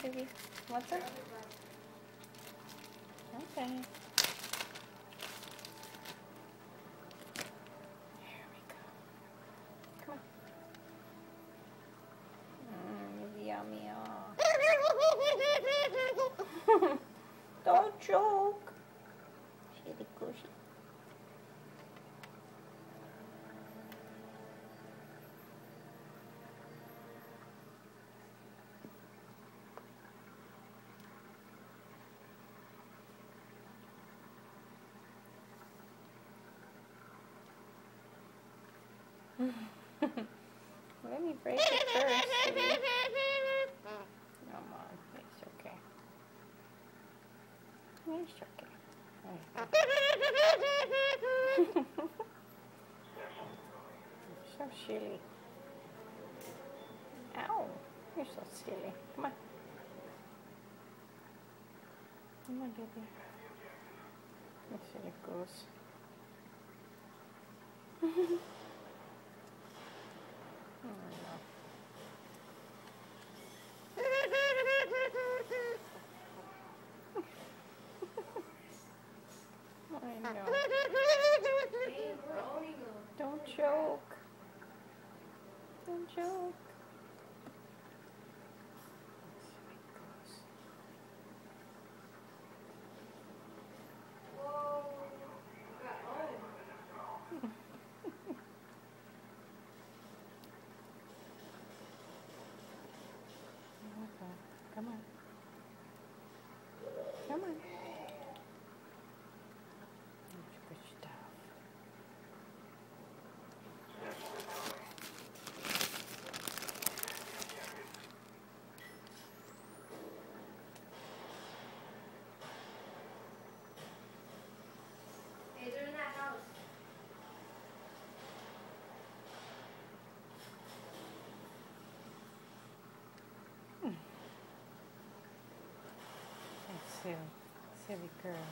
baby? What's up? Okay. Here we go. Come on. Yummy. Don't choke. Shitty cushy. Let me break it first, sweetie. Come on, it's okay. It's okay. So silly. Ow, you're so silly. Come on. Come on, baby. Let's see it goes. Oh, no. I know. Don't choke. Don't choke. Come on. Come on. Good stuff. Hey, they're in that house. That's silly. Silly girl.